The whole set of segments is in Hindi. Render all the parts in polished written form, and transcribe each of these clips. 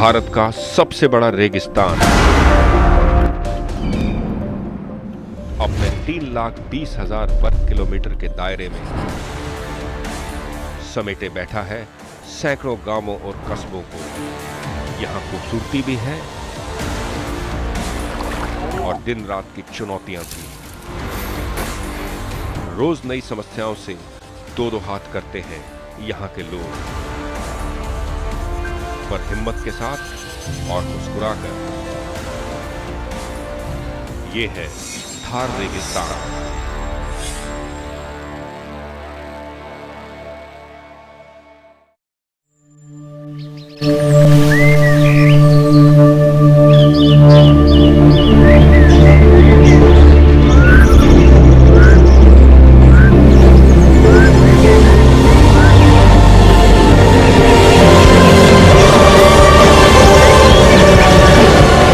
भारत का सबसे बड़ा रेगिस्तान अपने 3,20,000 वर्ग किलोमीटर के दायरे में समेटे बैठा है सैकड़ों गांवों और कस्बों को। यहां खूबसूरती भी है और दिन रात की चुनौतियां भी। रोज नई समस्याओं से दो हाथ करते हैं यहां के लोग, पर हिम्मत के साथ और मुस्कुराकर। ये है थार रेगिस्तान।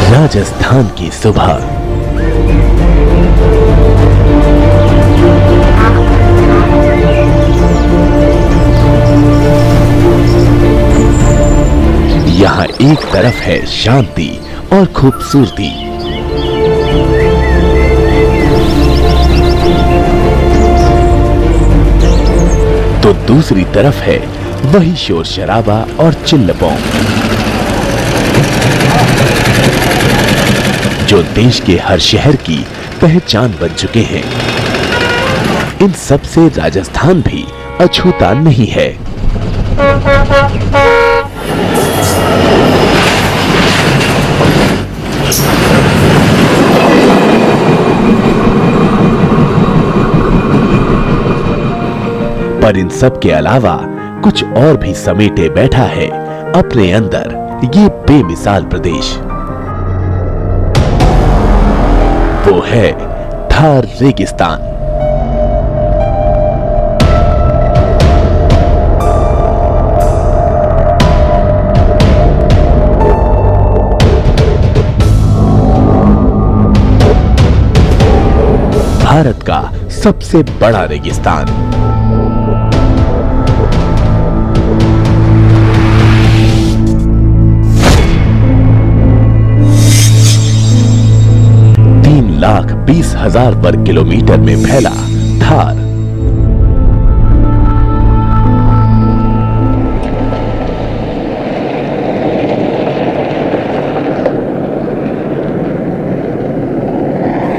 राजस्थान की सुबह। यहाँ एक तरफ है शांति और खूबसूरती, तो दूसरी तरफ है वही शोर शराबा और चिल्लपों जो देश के हर शहर की पहचान बन चुके हैं। इन सब से राजस्थान भी अछूता नहीं है। पर इन सब के अलावा कुछ और भी समेटे बैठा है अपने अंदर ये बेमिसाल प्रदेश। वो है थार रेगिस्तान। भारत का सबसे बड़ा रेगिस्तान। लाख 20,000 वर्ग किलोमीटर में फैला थार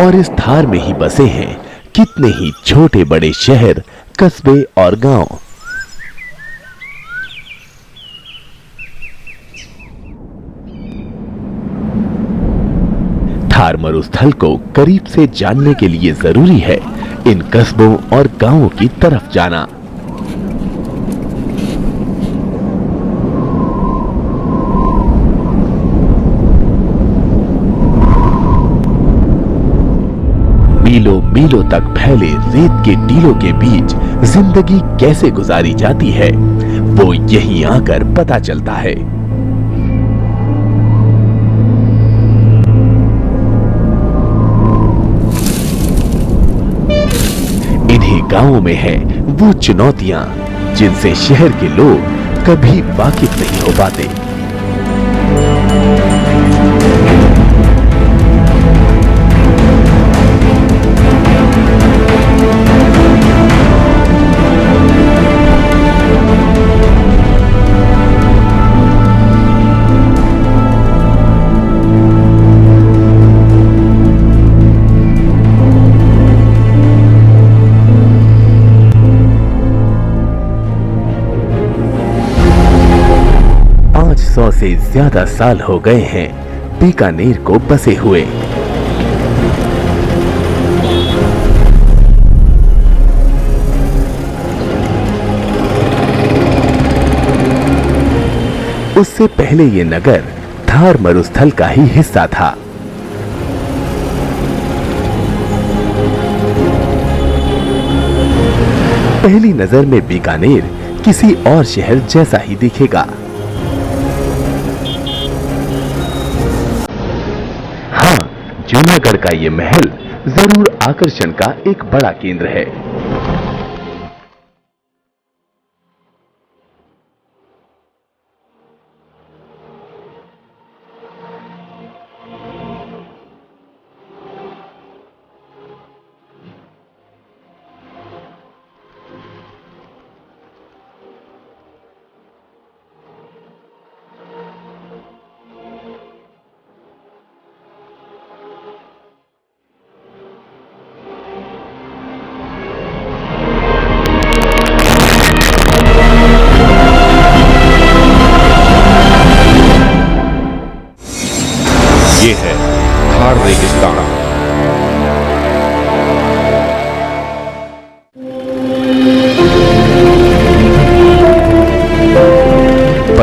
और इस थार में ही बसे हैं कितने ही छोटे बड़े शहर, कस्बे और गांव। थार मरुस्थल को करीब से जानने के लिए जरूरी है इन कस्बों और गांवों की तरफ जाना। मीलों मीलों तक फैले रेत के टीलों के बीच जिंदगी कैसे गुजारी जाती है वो यहीं आकर पता चलता है। इन्हीं गांवों में है वो चुनौतियां जिनसे शहर के लोग कभी वाकिफ नहीं हो पाते। से ज्यादा साल हो गए हैं बीकानेर को बसे हुए। उससे पहले ये नगर थार मरुस्थल का ही हिस्सा था। पहली नजर में बीकानेर किसी और शहर जैसा ही दिखेगा। जूनागढ़ का ये महल जरूर आकर्षण का एक बड़ा केंद्र है।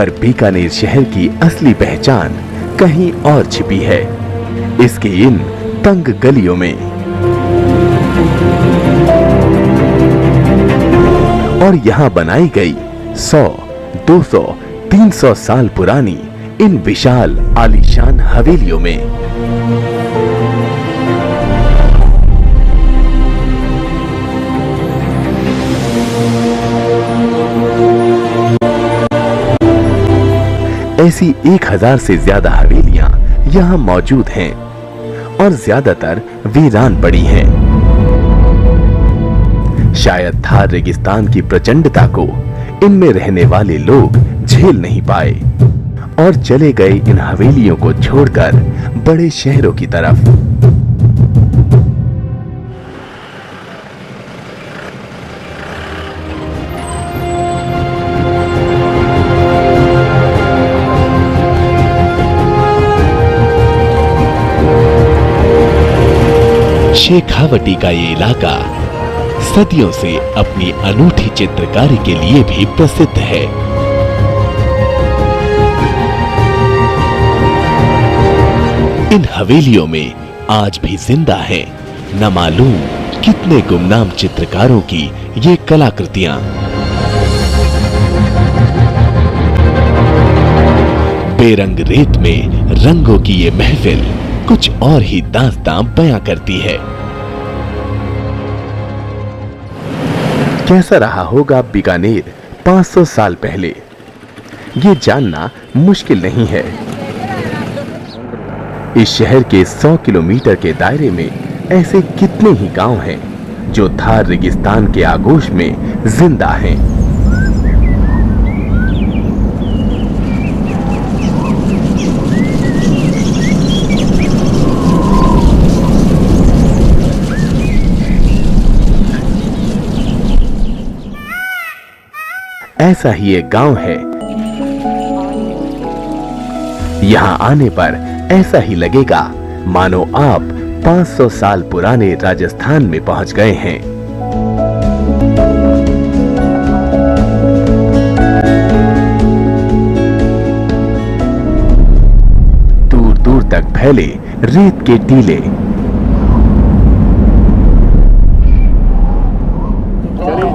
पर बीकानेर शहर की असली पहचान कहीं और छिपी है, इसके इन तंग गलियों में। और यहाँ बनाई गई 100, 200, 300 साल पुरानी इन विशाल आलीशान हवेलियों में ऐसी 1000 से ज्यादा हवेलियां यहाँ मौजूद हैं और ज्यादातर वीरान पड़ी हैं। शायद थार रेगिस्तान की प्रचंडता को इनमें रहने वाले लोग झेल नहीं पाए और चले गए इन हवेलियों को छोड़कर बड़े शहरों की तरफ। शेखावटी का ये इलाका सदियों से अपनी अनूठी चित्रकारी के लिए भी प्रसिद्ध है। इन हवेलियों में आज भी जिंदा है न मालूम कितने गुमनाम चित्रकारों की ये कलाकृतियां। बेरंग रेत में रंगों की ये महफिल कुछ और ही दास्तां बयां करती है। कैसा रहा होगा बीकानेर 500 साल पहले, ये जानना मुश्किल नहीं है। इस शहर के 100 किलोमीटर के दायरे में ऐसे कितने ही गांव हैं जो थार रेगिस्तान के आगोश में जिंदा हैं। ऐसा ही एक गांव है। यहां आने पर ऐसा ही लगेगा मानो आप 500 साल पुराने राजस्थान में पहुंच गए हैं। दूर दूर तक फैले रेत के टीले,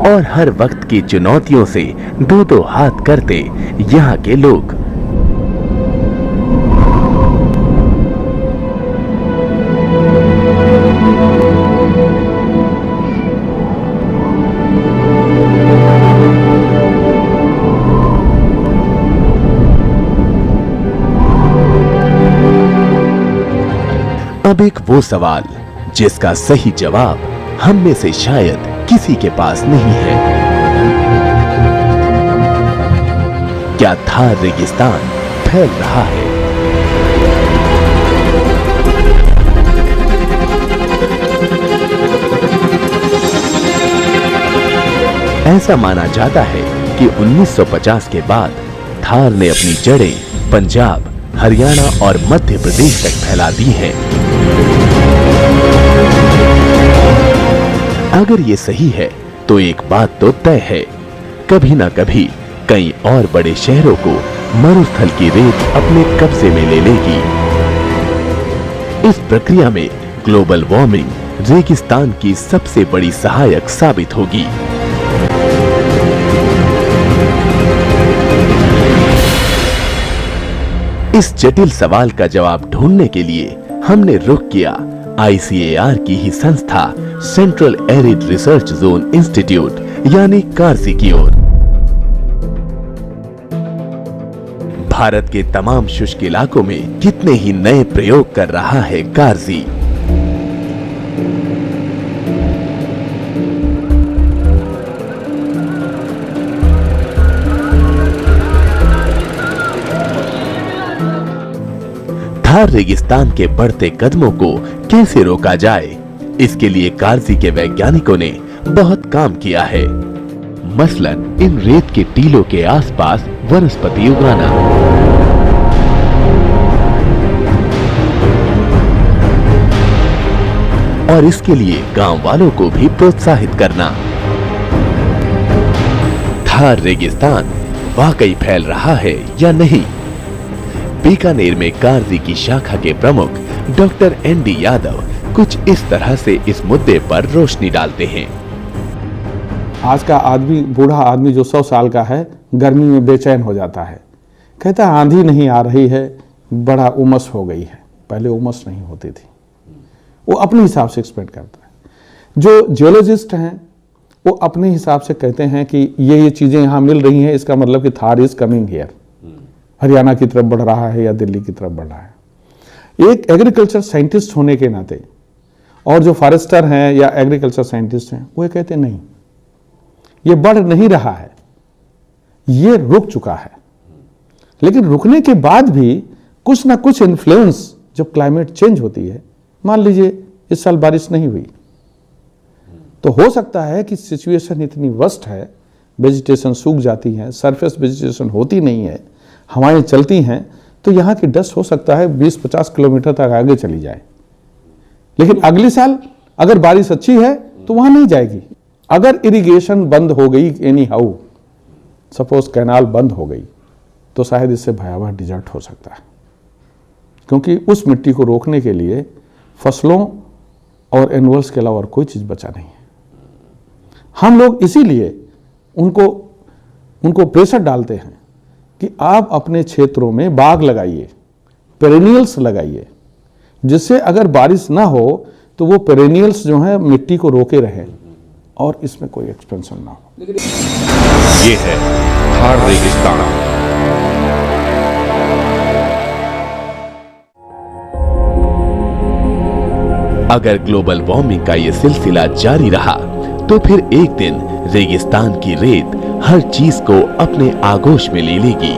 और हर वक्त की चुनौतियों से दो दो हाथ करते यहाँ के लोग। अब एक वो सवाल जिसका सही जवाब हम में से शायद किसी के पास नहीं है। क्या थार रेगिस्तान फैल रहा है? ऐसा माना जाता है कि 1950 के बाद थार ने अपनी जड़ें पंजाब, हरियाणा और मध्य प्रदेश तक फैला दी हैं। अगर ये सही है तो एक बात तो तय है, कभी ना कभी कई और बड़े शहरों को मरुस्थल की रेत अपने कब्जे में ले लेगी। इस प्रक्रिया में ग्लोबल वार्मिंग रेगिस्तान की सबसे बड़ी सहायक साबित होगी। इस जटिल सवाल का जवाब ढूंढने के लिए हमने रुख किया ICAR की ही संस्था central arid research zone institute यानी कार्जी की ओर। भारत के तमाम शुष्क इलाकों में कितने ही नए प्रयोग कर रहा है कार्जी। थार रेगिस्तान के बढ़ते कदमों को कैसे रोका जाए, इसके लिए कार्जी के वैज्ञानिकों ने बहुत काम किया है। मसलन इन रेत के टीलों के आसपास वनस्पति उगाना, और इसके लिए गांव वालों को भी प्रोत्साहित करना। थार रेगिस्तान वाकई फैल रहा है या नहीं। बीकानेर में कारजी की शाखा के प्रमुख डॉक्टर ND यादव कुछ इस तरह से इस मुद्दे पर रोशनी डालते हैं। आज का आदमी, बूढ़ा आदमी जो 100 साल का है, गर्मी में बेचैन हो जाता है, कहता है आंधी नहीं आ रही है, बड़ा उमस हो गई है। पहले उमस नहीं होती थी। वो अपने हिसाब से एक्सपेक्ट करता है। जो जियोलॉजिस्ट हैं वो अपने हिसाब से कहते हैं कि ये चीज़ें यहाँ मिल रही हैं, इसका मतलब कि Thar is coming here, Haryana की तरफ बढ़ रहा है या दिल्ली की तरफ बढ़ रहा है। एक एग्रीकल्चर साइंटिस्ट होने के नाते और जो फॉरेस्टर हैं या एग्रीकल्चर साइंटिस्ट हैं वो कहते हैं नहीं, ये बढ़ नहीं रहा है, ये रुक चुका है। लेकिन रुकने के बाद भी कुछ ना कुछ इन्फ्लुएंस, जब क्लाइमेट चेंज होती है, मान लीजिए इस साल बारिश नहीं हुई, तो हो सकता है कि सिचुएशन इतनी वर्स्ट है, वेजिटेशन सूख जाती है, सरफेस वेजिटेशन होती नहीं है, हवाएं चलती हैं, तो यहाँ की डस्ट हो सकता है 20-50 किलोमीटर तक आगे चली जाए। लेकिन अगले साल अगर बारिश अच्छी है तो वहां नहीं जाएगी। अगर इरिगेशन बंद हो गई, एनी हाउ सपोज कैनाल बंद हो गई, तो शायद इससे भयावह डिजर्ट हो सकता है, क्योंकि उस मिट्टी को रोकने के लिए फसलों और एनिमल्स के अलावा और कोई चीज़ बचा नहीं है। हम लोग इसीलिए उनको प्रेशर डालते हैं कि आप अपने क्षेत्रों में बाग लगाइए, पेरेनियल्स लगाइए, जिससे अगर बारिश ना हो तो वो पेरेनियल्स जो है मिट्टी को रोके रहे और इसमें कोई एक्सपेंशन ना हो। ये है थार रेगिस्तान। अगर ग्लोबल वार्मिंग का ये सिलसिला जारी रहा तो फिर एक दिन रेगिस्तान की रेत हर चीज को अपने आगोश में ले लेगी।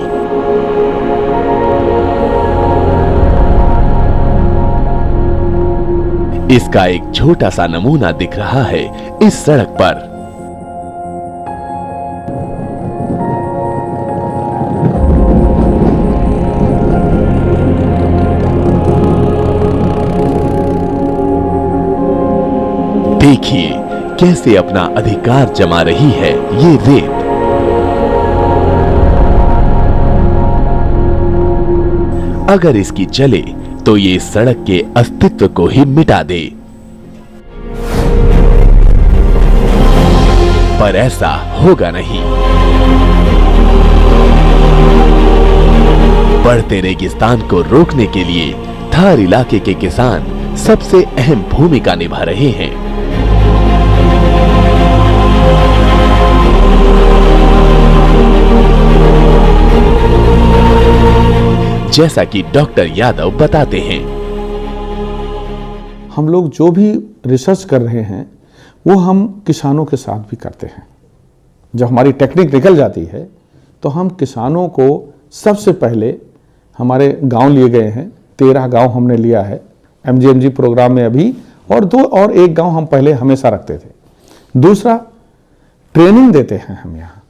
इसका एक छोटा सा नमूना दिख रहा है इस सड़क पर। देखिए कैसे अपना अधिकार जमा रही है ये रेत। अगर इसकी चले तो ये सड़क के अस्तित्व को ही मिटा दे। पर ऐसा होगा नहीं। बढ़ते रेगिस्तान को रोकने के लिए थार इलाके के किसान सबसे अहम भूमिका निभा रहे हैं। जैसा कि डॉक्टर यादव बताते हैं, हम लोग जो भी रिसर्च कर रहे हैं वो हम किसानों के साथ भी करते हैं। जब हमारी टेक्निक निकल जाती है तो हम किसानों को सबसे पहले, हमारे गांव लिए गए हैं, 13 गांव हमने लिया है MGMG प्रोग्राम में अभी, और 2 और 1 गांव हम पहले हमेशा रखते थे। दूसरा, ट्रेनिंग देते हैं हम यहाँ।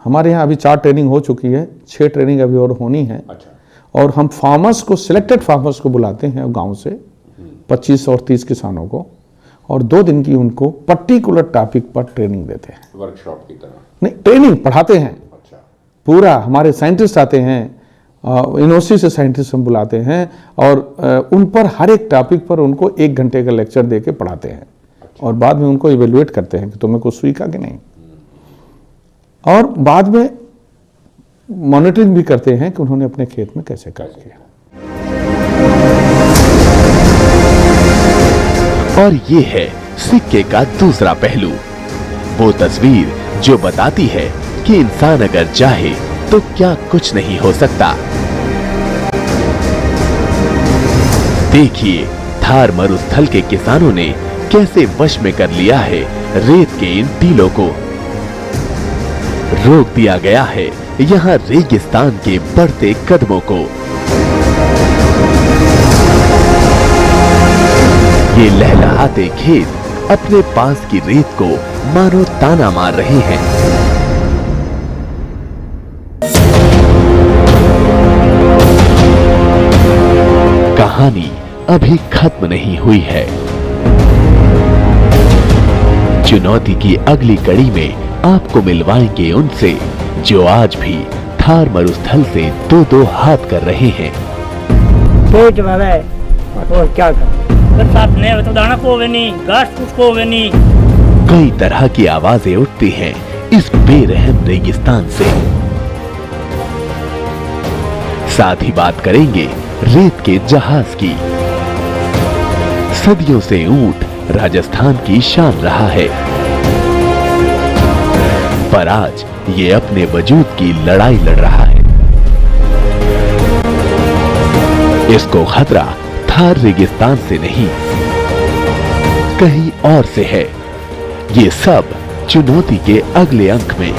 हमारे यहाँ अभी 4 ट्रेनिंग हो चुकी है, 6 ट्रेनिंग अभी और होनी है। अच्छा। और हम फार्मर्स को, सिलेक्टेड फार्मर्स को बुलाते हैं गांव से, 25 और 30 किसानों को, और 2 दिन की उनको पर्टिकुलर टॉपिक पर ट्रेनिंग देते हैं। वर्कशॉप की तरह नहीं, ट्रेनिंग पढ़ाते हैं। अच्छा। पूरा हमारे साइंटिस्ट आते हैं, यूनिवर्सिटी से साइंटिस्ट हम बुलाते हैं, और उन पर हर एक टॉपिक पर उनको 1 घंटे का लेक्चर दे के पढ़ाते हैं। अच्छा। और बाद में उनको इवेल्युएट करते हैं कि तुम्हें कुछ सीखा कि नहीं, और बाद में मॉनिटरिंग भी करते हैं कि उन्होंने अपने खेत में कैसे काम किया। और ये है सिक्के का दूसरा पहलू, वो तस्वीर जो बताती है कि इंसान अगर चाहे तो क्या कुछ नहीं हो सकता। देखिए थार मरुस्थल के किसानों ने कैसे वश में कर लिया है रेत के इन टीलों को। रोक दिया गया है यहाँ रेगिस्तान के बढ़ते कदमों को। ये लहलहाते खेत अपने पास की रेत को मानो ताना मार रहे हैं। कहानी अभी खत्म नहीं हुई है। चुनौती की अगली कड़ी में आपको मिलवाएंगे उनसे जो आज भी थार मरुस्थल से दो दो हाथ कर रहे हैं। पेट में है और क्या कर, बरसात नहीं हो तो दाना पोवे नहीं, घास फूस पोवे नहीं। कई तरह की आवाजें उठती हैं इस बेरहम रेगिस्तान से। साथ ही बात करेंगे रेत के जहाज की। सदियों से ऊंट राजस्थान की शान रहा है, पर आज ये अपने वजूद की लड़ाई लड़ रहा है। इसको खतरा थार रेगिस्तान से नहीं, कहीं और से है। ये सब चुनौती के अगले अंक में।